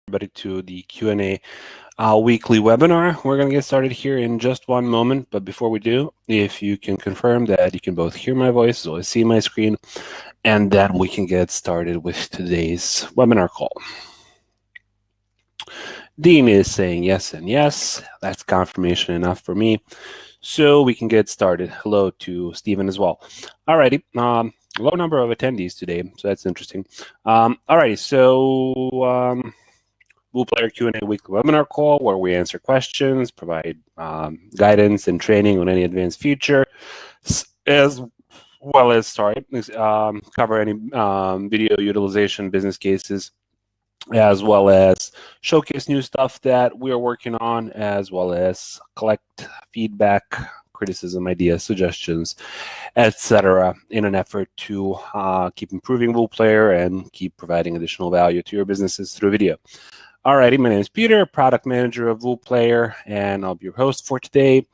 everybody to the Q&A weekly webinar. We're going to get started here in just one moment, but before we do, if you can confirm that you can both hear my voice as well as see my screen, and then we can get started with today's webinar call. Dean is saying yes and yes. That's confirmation enough for me. So we can get started. Hello to Stephen as well. Alrighty, low number of attendees today, so that's interesting. Alrighty, so WooPlayer Q&A weekly webinar call where we answer questions, provide guidance and training on any advanced feature, as well as cover any video utilization business cases, as well as showcase new stuff that we are working on, as well as collect feedback, criticism, ideas, suggestions, etc., in an effort to keep improving WooPlayer and keep providing additional value to your businesses through video. Alrighty, my name is Peter, product manager of WooPlayer, and I'll be your host for today.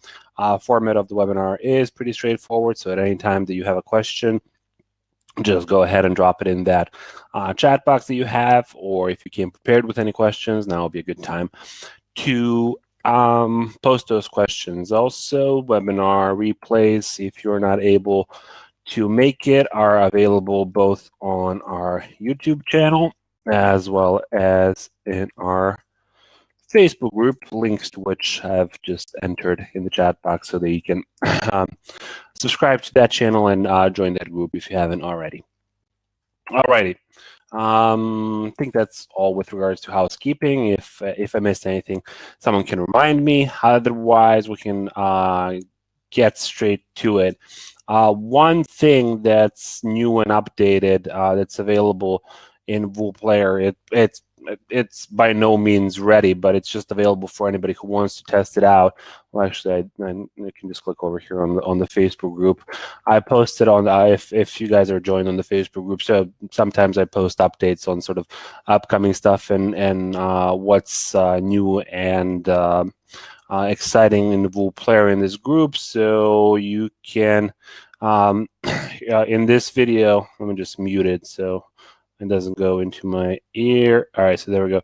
Format of the webinar is pretty straightforward, so at any time that you have a question, just go ahead and drop it in that chat box that you have, or if you came prepared with any questions, now will be a good time to post those questions. Also, webinar replays, if you're not able to make it, are available both on our YouTube channel as well as in our Facebook group, links to which I've just entered in the chat box so that you can subscribe to that channel and join that group if you haven't already. Alrighty. I think that's all with regards to housekeeping. If I missed anything, someone can remind me. Otherwise, we can get straight to it. One thing that's new and updated that's available in WooPlayer, it's by no means ready, but it's just available for anybody who wants to test it out. Well, actually, I can just click over here on the Facebook group. I posted on if you guys are joined on the Facebook group, so sometimes I post updates on sort of upcoming stuff and what's new and exciting in the WooPlayer in this group. So you can in this video, let me just mute it so it doesn't go into my ear. All right, so there we go.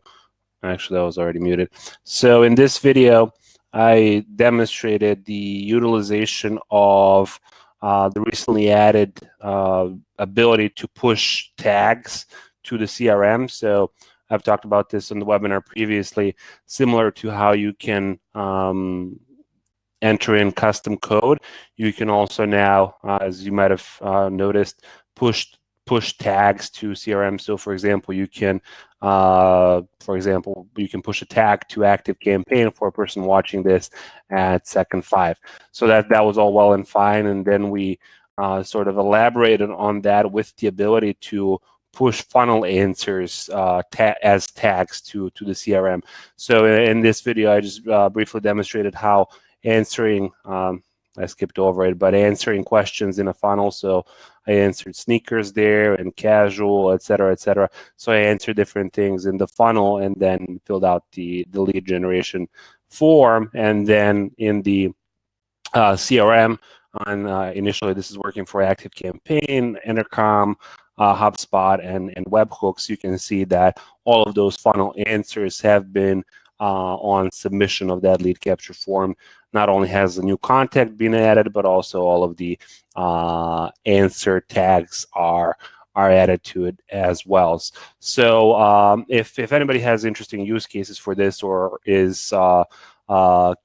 Actually, that was already muted. So in this video, I demonstrated the utilization of the recently added ability to push tags to the CRM. So I've talked about this in the webinar previously, similar to how you can enter in custom code. You can also now, as you might have noticed, push tags to CRM. So for example, you can push a tag to ActiveCampaign for a person watching this at second 5. So that was all well and fine, and then we sort of elaborated on that with the ability to push funnel answers as tags to the CRM. So in this video, I just briefly demonstrated how answering I skipped over it, but answering questions in a funnel. So I answered sneakers there and casual, et cetera, et cetera. So I answered different things in the funnel and then filled out the lead generation form. And then in the CRM, initially this is working for ActiveCampaign, Intercom, HubSpot, and webhooks. You can see that all of those funnel answers have been on submission of that lead capture form. Not only has the new contact been added, but also all of the answer tags are added to it as well. So if anybody has interesting use cases for this or is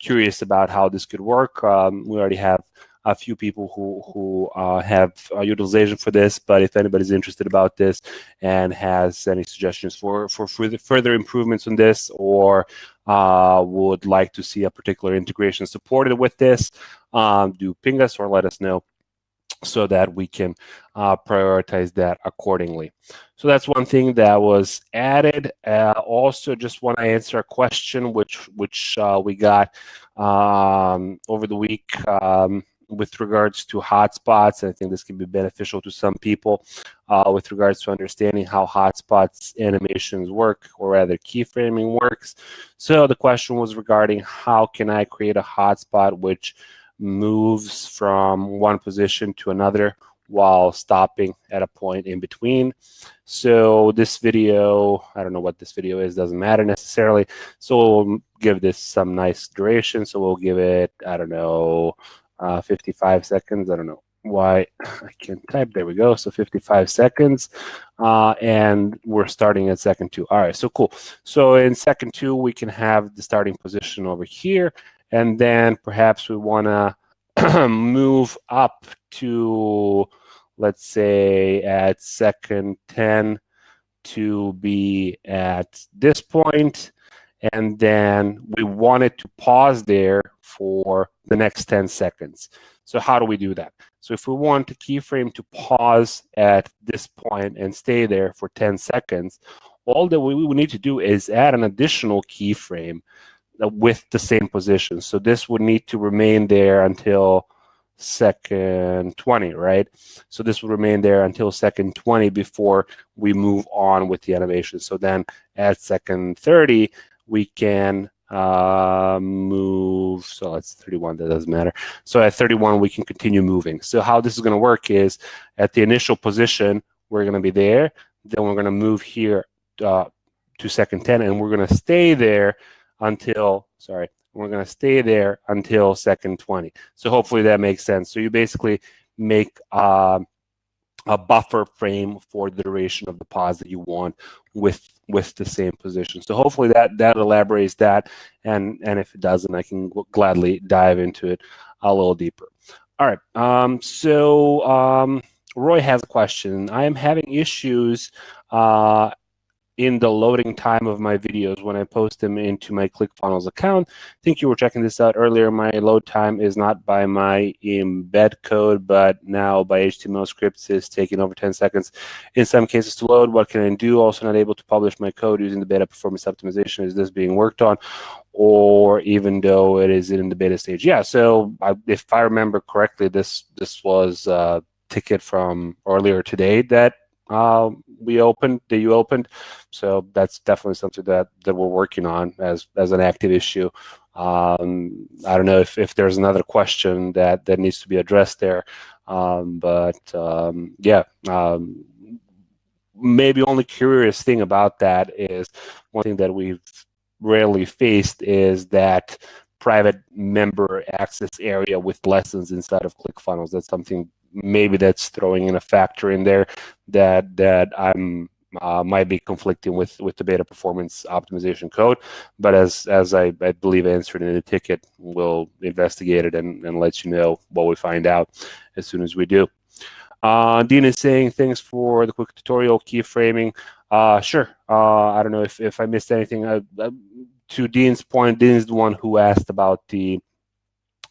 curious about how this could work, we already have a few people who have utilization for this, but if anybody's interested about this and has any suggestions for further improvements on this, or would like to see a particular integration supported with this, do ping us or let us know so that we can prioritize that accordingly. So that's one thing that was added. Also, just want to answer a question which we got over the week with regards to hotspots. I think this can be beneficial to some people with regards to understanding how hotspots animations work, or rather keyframing works. So the question was regarding how can I create a hotspot which moves from one position to another while stopping at a point in between. So this video, I don't know what this video is, doesn't matter necessarily. So we'll give this some nice duration. So we'll give it, I don't know, 55 seconds. I don't know why I can't type. There we go. So 55 seconds. And we're starting at second 2. All right, so cool. So in second 2, we can have the starting position over here. And then perhaps we want to move up to, let's say, at second 10 to be at this point, and then we wanted to pause there for the next 10 seconds. So how do we do that? So if we want the keyframe to pause at this point and stay there for 10 seconds, all that we need to do is add an additional keyframe with the same position. So this would need to remain there until second 20, right? So this will remain there until second 20 before we move on with the animation. So then at second 30, we can move. So that's 31, that doesn't matter. So at 31, we can continue moving. So how this is going to work is at the initial position, we're going to be there. Then we're going to move here to second 10, and we're going to stay there until, sorry, we're going to stay there until second 20. So hopefully that makes sense. So you basically make a buffer frame for the duration of the pause that you want with the same position. So hopefully that elaborates that. And if it doesn't, I can gladly dive into it a little deeper. All right. Roy has a question. I am having issues in the loading time of my videos when I post them into my ClickFunnels account. I think you were checking this out earlier. My load time is not by my embed code, but now by HTML scripts is taking over 10 seconds in some cases to load. What can I do? Also not able to publish my code using the beta performance optimization. Is this being worked on? Or even though it is in the beta stage? Yeah, so if I remember correctly, this was a ticket from earlier today that you opened. So that's definitely something that we're working on as an active issue. I don't know if there's another question that needs to be addressed there, maybe only curious thing about that is one thing that we've rarely faced is that private member access area with lessons inside of ClickFunnels. That's something maybe that's throwing in a factor in there that I'm might be conflicting with the beta performance optimization code. But as I believe I answered in the ticket, we'll investigate it and let you know what we find out as soon as we do. Dean is saying thanks for the quick tutorial keyframing. Sure. I don't know if I missed anything. To Dean's point, Dean is the one who asked about the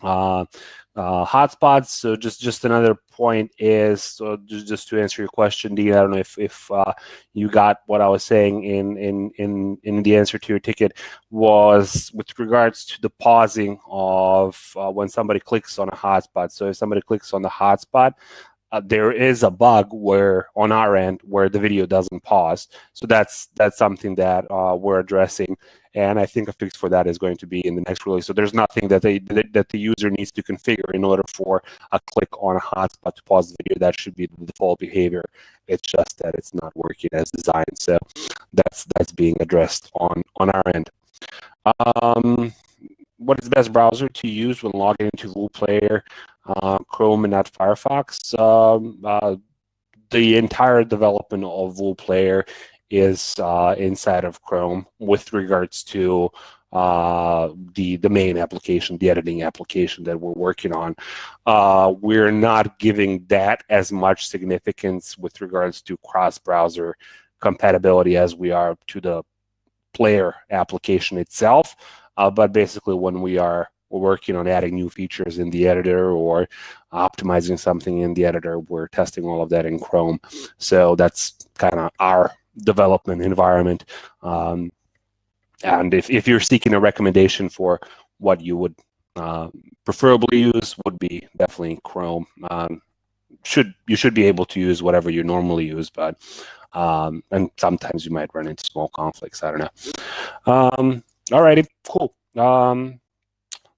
hotspots. So just another point is, so just to answer your question, Dean, I don't know if you got what I was saying in the answer to your ticket, was with regards to the pausing of when somebody clicks on a hotspot. So if somebody clicks on the hotspot, there is a bug where on our end where the video doesn't pause. So that's something that we're addressing, and I think a fix for that is going to be in the next release. So there's nothing that the user needs to configure in order for a click on a hotspot to pause the video. That should be the default behavior. It's just that it's not working as designed. So that's being addressed on our end. What is the best browser to use when logging into WooPlayer? Chrome and not Firefox. The entire development of WooPlayer is inside of Chrome with regards to the main application, the editing application that we're working on. We're not giving that as much significance with regards to cross-browser compatibility as we are to the player application itself. But basically, when we're working on adding new features in the editor or optimizing something in the editor, we're testing all of that in Chrome. So that's kind of our development environment. And if you're seeking a recommendation for what you would preferably use, would be definitely Chrome. You should be able to use whatever you normally use, but and sometimes you might run into small conflicts. I don't know. Alrighty, cool.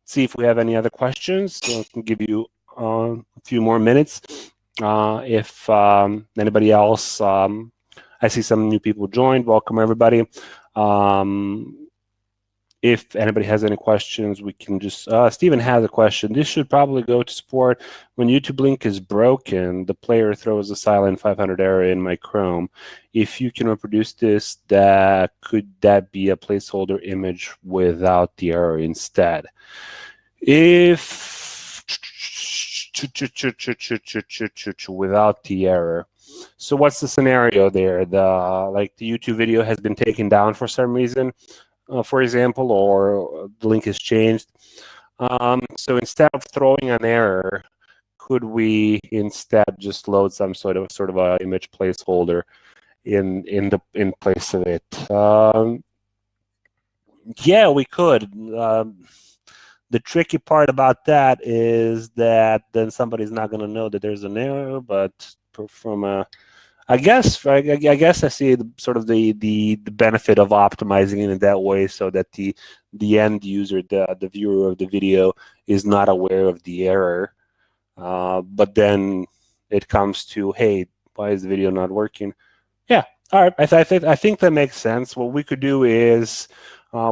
See if we have any other questions. So I can give you a few more minutes. If anybody else, I see some new people joined. Welcome, everybody. If anybody has any questions, we can just, Stephen has a question. This should probably go to support. When YouTube link is broken, the player throws a silent 500 error in my Chrome. If you can reproduce this, could that be a placeholder image without the error instead? If without the error. So what's the scenario there? The YouTube video has been taken down for some reason, for example, or the link is changed. So instead of throwing an error, could we instead just load some sort of a image placeholder in place of it? Yeah, we could. The tricky part about that is that then somebody's not going to know that there's an error. But from a, I guess I see the benefit of optimizing it in that way, so that the end user, the viewer of the video, is not aware of the error. But then it comes to, hey, why is the video not working? Yeah, all right. I think that makes sense. What we could do is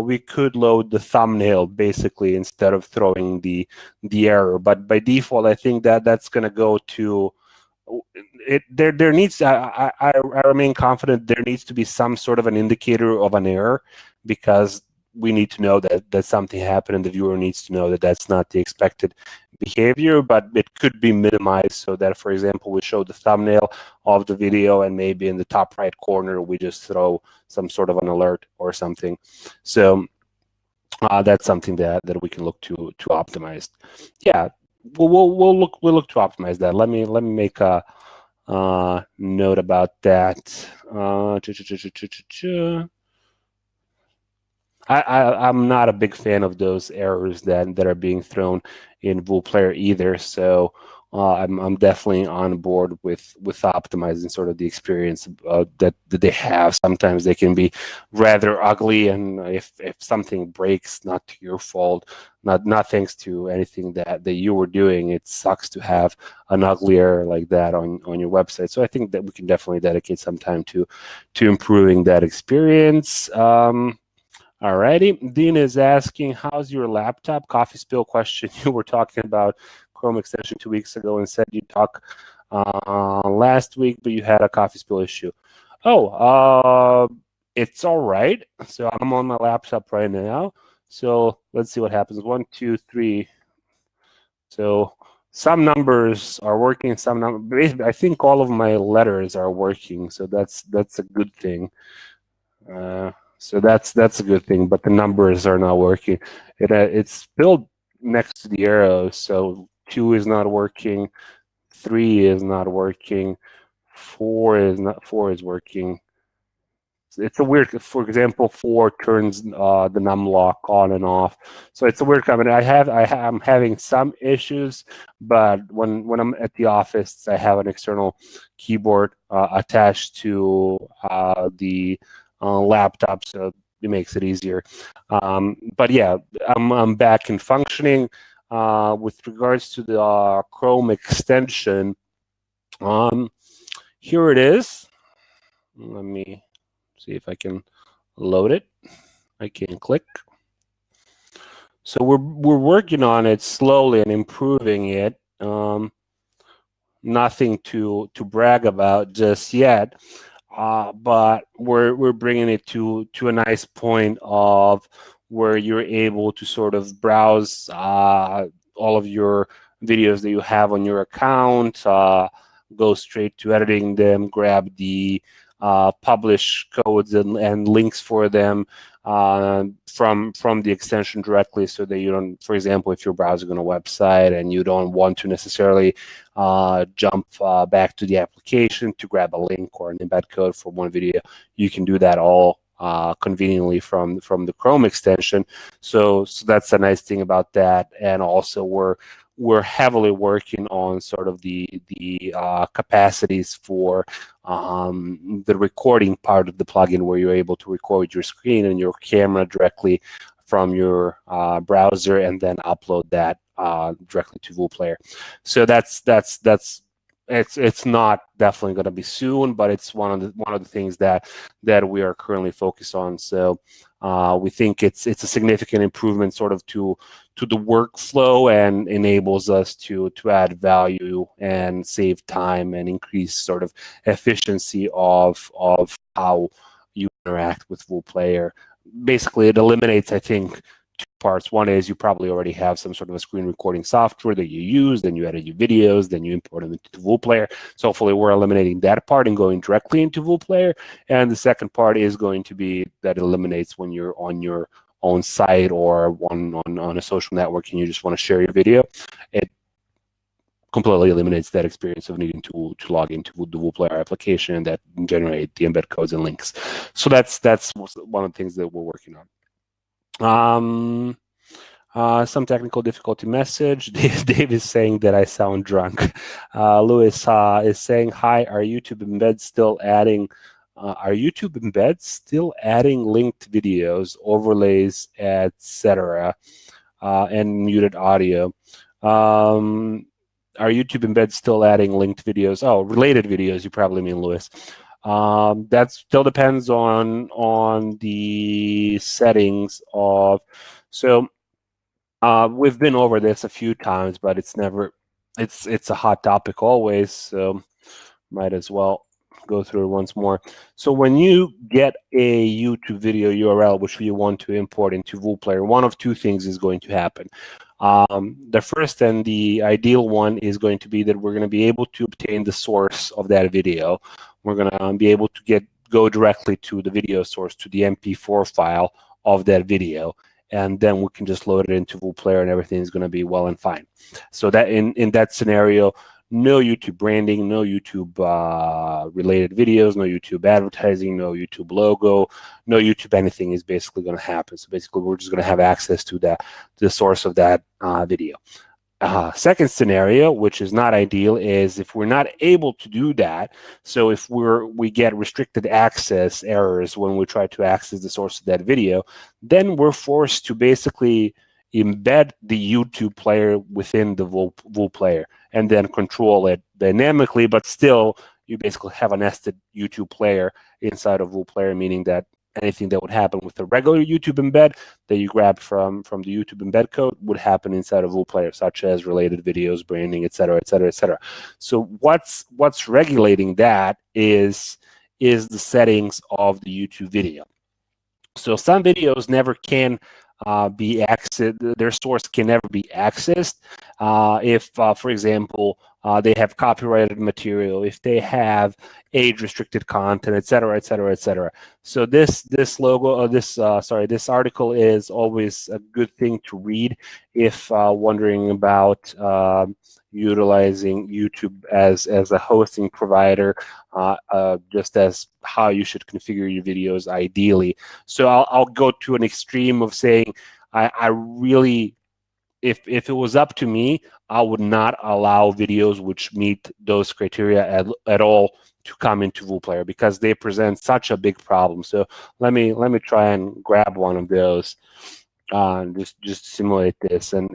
we could load the thumbnail basically instead of throwing the error. But by default, I think that's going to go to it. There needs. I remain confident there needs to be some sort of an indicator of an error, because we need to know that something happened, and the viewer needs to know that that's not the expected behavior. But it could be minimized so that, for example, we show the thumbnail of the video, and maybe in the top right corner we just throw some sort of an alert or something. So that's something that we can look to optimize. Yeah, we'll look to optimize that. Let me make a note about that. I'm not a big fan of those errors that are being thrown in VooPlayer either. So I'm definitely on board with optimizing sort of the experience that they have. Sometimes they can be rather ugly, and if something breaks, not to your fault, not thanks to anything that you were doing, it sucks to have an ugly error like that on your website. So I think that we can definitely dedicate some time to improving that experience. Alrighty, Dean is asking, how's your laptop? Coffee spill question. You were talking about Chrome extension 2 weeks ago and said you'd talk last week, but you had a coffee spill issue. Oh, it's all right. So I'm on my laptop right now. So let's see what happens. 1, 2, 3. So some numbers are working. Some numbers, I think all of my letters are working. So that's a good thing. So that's a good thing, but the numbers are not working. It's built next to the arrows, so 2 is not working, 3 is not working, 4 is working. It's a weird. For example, 4 turns the num lock on and off, so it's a weird combination. I'm having some issues, but when I'm at the office, I have an external keyboard attached to the laptop, so it makes it easier. But yeah, I'm back in functioning. With regards to the Chrome extension, here it is. Let me see if I can load it. I can click. So we're working on it slowly and improving it. Nothing to brag about just yet. But we're bringing it to a nice point of where you're able to sort of browse all of your videos that you have on your account, go straight to editing them, grab the publish codes and links for them from the extension directly, so that you don't, for example, if you're browsing on a website and you don't want to necessarily jump back to the application to grab a link or an embed code for one video, you can do that all conveniently from the Chrome extension. So that's a nice thing about that. And also we're heavily working on sort of the capacities for the recording part of the plugin, where you're able to record your screen and your camera directly from your browser and then upload that directly to VooPlayer. So that's it's not definitely going to be soon, but it's one of the things that we are currently focused on. So we think it's a significant improvement sort of to the workflow, and enables us to add value and save time and increase sort of efficiency of how you interact with VooPlayer. Basically, it eliminates, I think, two parts. One is you probably already have some sort of a screen recording software that you use, then you edit your videos, then you import them into VooPlayer. So hopefully we're eliminating that part and going directly into VooPlayer. And the second part is going to be that it eliminates when you're on your own site or on a social network and you just want to share your video. It completely eliminates that experience of needing to log into the VooPlayer application and that generate the embed codes and links. So that's one of the things that we're working on. Some technical difficulty message. Dave is saying that I sound drunk. Lewis is saying, hi, are YouTube embeds still adding linked videos, overlays, etc., and muted audio? Are YouTube embeds still adding linked videos? Oh, related videos, you probably mean, Lewis. That still depends on the settings of. So we've been over this a few times, but it's a hot topic always. So might as well go through it once more. So when you get a YouTube video URL which you want to import into VooPlayer, one of two things is going to happen. The first and the ideal one is going to be that we're going to be able to obtain the source of that video. We're going to be able to go directly to the video source, to the MP4 file of that video, and then we can just load it into VooPlayer and everything is going to be well and fine. So that in that scenario, no YouTube branding, no YouTube related videos, no YouTube advertising, no YouTube logo, no YouTube anything is basically going to happen. So basically, we're just going to have access to the source of that video. Second scenario, which is not ideal, is if we're not able to do that. So if we get restricted access errors when we try to access the source of that video, then we're forced to basically embed the YouTube player within the VooPlayer and then control it dynamically, but still you basically have a nested YouTube player inside of VooPlayer, meaning that anything that would happen with a regular YouTube embed that you grab from the YouTube embed code would happen inside of VooPlayer, such as related videos, branding, etc., etc., etc. So what's regulating that is the settings of the YouTube video. So some videos never can be accessed. Their source can never be accessed if, for example, they have copyrighted material, if they have age-restricted content, etc., etc., etc. So this article is always a good thing to read if wondering about utilizing YouTube as a hosting provider, just as how you should configure your videos ideally. So I'll go to an extreme of saying I really, if it was up to me, I would not allow videos which meet those criteria at all to come into VooPlayer because they present such a big problem. So let me try and grab one of those, just simulate this, and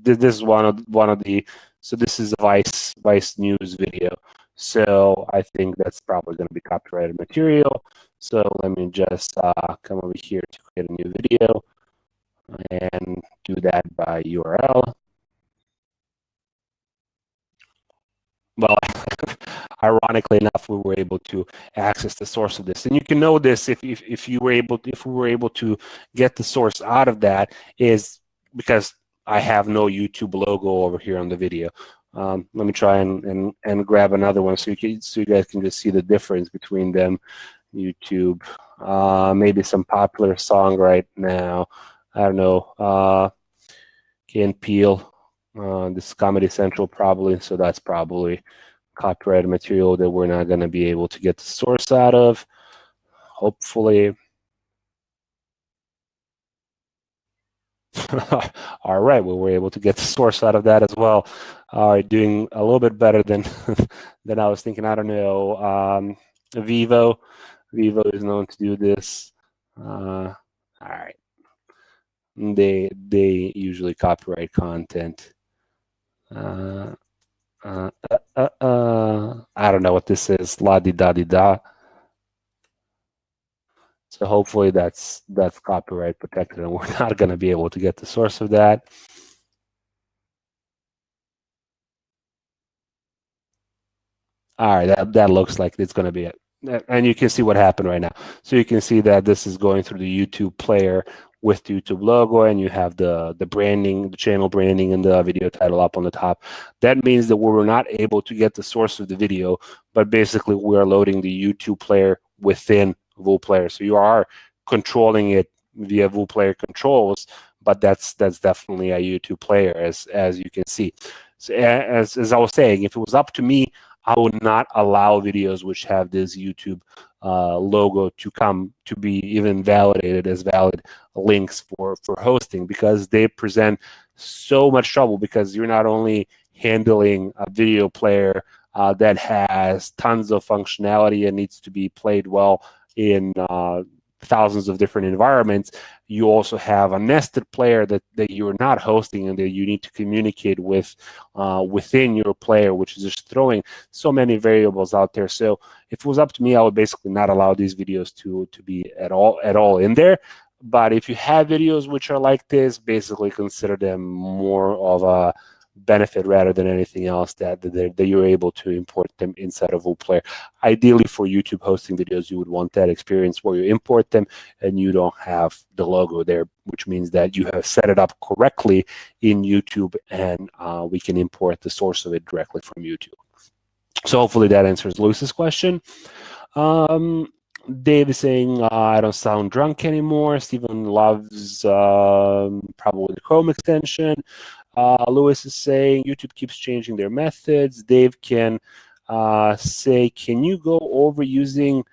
this is one of the. So this is a Vice News video. So I think that's probably going to be copyrighted material. So let me just come over here to create a new video and do that by URL. Well, ironically enough, we were able to access the source of this, and you can know this if we were able to get the source out of that is because I have no YouTube logo over here on the video. Let me try and grab another one so you guys can just see the difference between them. YouTube, maybe some popular song right now. I don't know. Key and Peele. This is Comedy Central probably, so that's probably copyrighted material that we're not going to be able to get the source out of. Hopefully. All right, well, we're able to get the source out of that as well. All right, doing a little bit better than than I was thinking. I don't know. Vivo is known to do this. All right, they usually copyright content. I don't know what this is. La di da di da. So hopefully that's copyright protected, and we're not going to be able to get the source of that. All right, that looks like it's going to be it. And you can see what happened right now. So you can see that this is going through the YouTube player with the YouTube logo, and you have the branding, the channel branding, and the video title up on the top. That means that we were not able to get the source of the video, but basically we're loading the YouTube player within VooPlayer. So you are controlling it via VooPlayer controls, but that's definitely a YouTube player, as you can see. So as I was saying, if it was up to me, I would not allow videos which have this YouTube logo to come to be even validated as valid links for hosting, because they present so much trouble, because you're not only handling a video player that has tons of functionality and needs to be played well in thousands of different environments, you also have a nested player that you're not hosting and that you need to communicate with within your player, which is just throwing so many variables out there. So if it was up to me, I would basically not allow these videos to be at all in there. But if you have videos which are like this, basically consider them more of a benefit rather than anything else, that you're able to import them inside of VooPlayer. Ideally, for YouTube hosting videos, you would want that experience where you import them and you don't have the logo there, which means that you have set it up correctly in YouTube, and we can import the source of it directly from YouTube. So hopefully that answers Luis's question. Dave is saying, I don't sound drunk anymore. Stephen loves probably the Chrome extension. Lewis is saying YouTube keeps changing their methods. Dave can say, can you go over using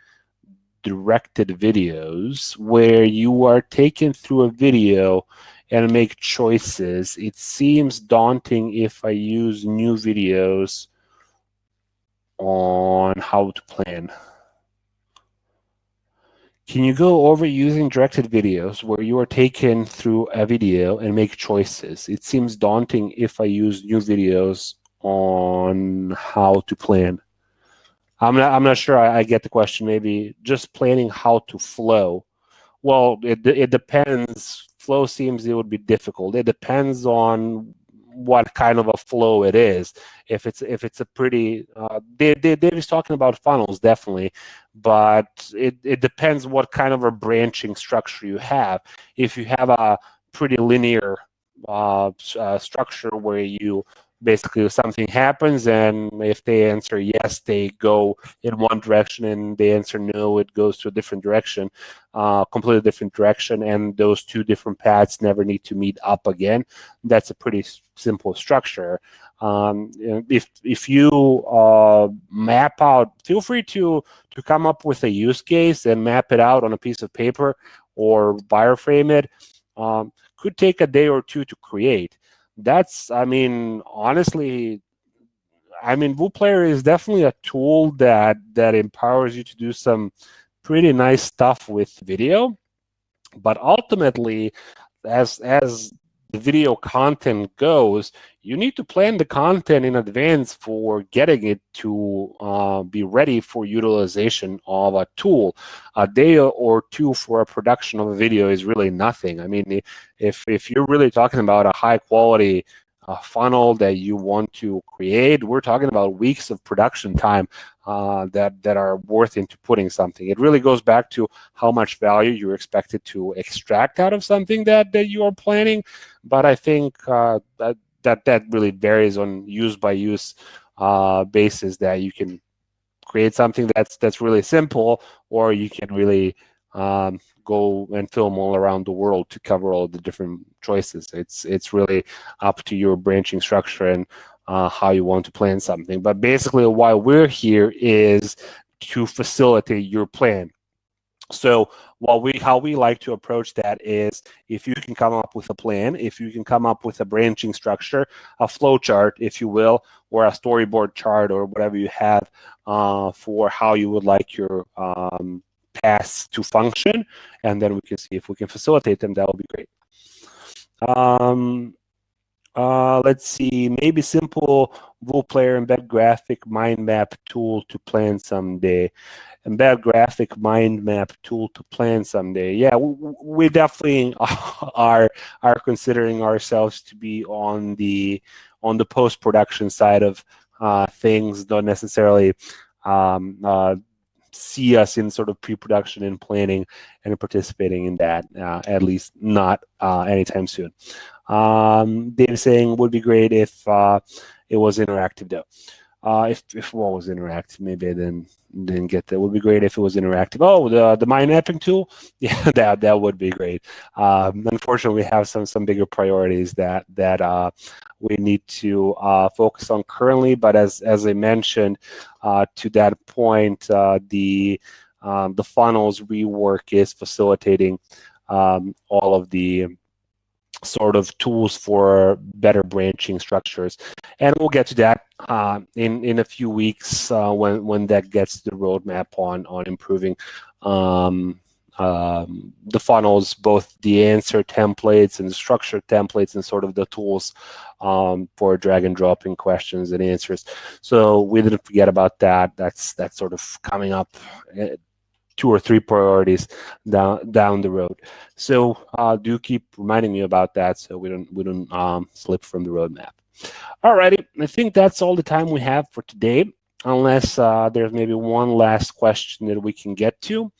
directed videos where you are taken through a video and make choices? It seems daunting if I use new videos on how to plan. Can you go over using directed videos where you are taken through a video and make choices? It seems daunting if I use new videos on how to plan. I'm not sure I get the question. Maybe just planning how to flow. Well, it depends. Flow seems it would be difficult. It depends on what kind of a flow it is. If it's a pretty, Dave is talking about funnels, definitely, but it depends what kind of a branching structure you have. If you have a pretty linear structure where you basically something happens, and if they answer yes, they go in one direction, and they answer no, it goes to a different direction, completely different direction, and those two different paths never need to meet up again. That's a pretty simple structure. If you map out, feel free to come up with a use case and map it out on a piece of paper or wireframe it. Could take a day or two to create. That's, I mean, honestly, I mean, VooPlayer is definitely a tool that empowers you to do some pretty nice stuff with video. But ultimately, as the video content goes, you need to plan the content in advance for getting it to be ready for utilization of a tool. A day or two for a production of a video is really nothing. I mean, if you're really talking about a high quality funnel that you want to create, we're talking about weeks of production time that are worth into putting something. It really goes back to how much value you're expected to extract out of something that you are planning. But I think that really varies on use by use basis, that you can create something that's really simple, or you can really go and film all around the world to cover all the different choices. It's really up to your branching structure and how you want to plan something. But basically, why we're here is to facilitate your plan. So how we like to approach that is, if you can come up with a plan, if you can come up with a branching structure, a flow chart, if you will, or a storyboard chart, or whatever you have for how you would like your paths to function, and then we can see if we can facilitate them. That would be great. Let's see, maybe simple VuPlayer embed graphic mind map tool to plan someday. Embed graphic mind map tool to plan someday. Yeah, we definitely are considering ourselves to be on the post-production side of things. Don't necessarily see us in sort of pre-production and planning and participating in that, at least not anytime soon. Dave saying would be great if it was interactive though. If what was interactive, maybe I didn't get that. It would be great if it was interactive. Oh, the mind mapping tool, yeah, that would be great. Unfortunately, we have some bigger priorities that we need to focus on currently. But as I mentioned, to that point, the funnels rework is facilitating all of the sort of tools for better branching structures, and we'll get to that in a few weeks when that gets the roadmap on improving the funnels, both the answer templates and the structured templates, and sort of the tools for drag and dropping questions and answers. So we didn't forget about that. That's sort of coming up. 2 or 3 priorities down the road. So do keep reminding me about that so we don't slip from the roadmap. Alrighty, I think that's all the time we have for today, unless there's maybe one last question that we can get to.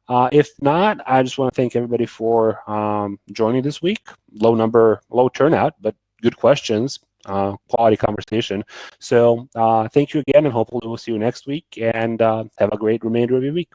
If not, I just want to thank everybody for joining this week. Low turnout, but good questions, quality conversation. So thank you again, and hopefully we'll see you next week, and have a great remainder of your week.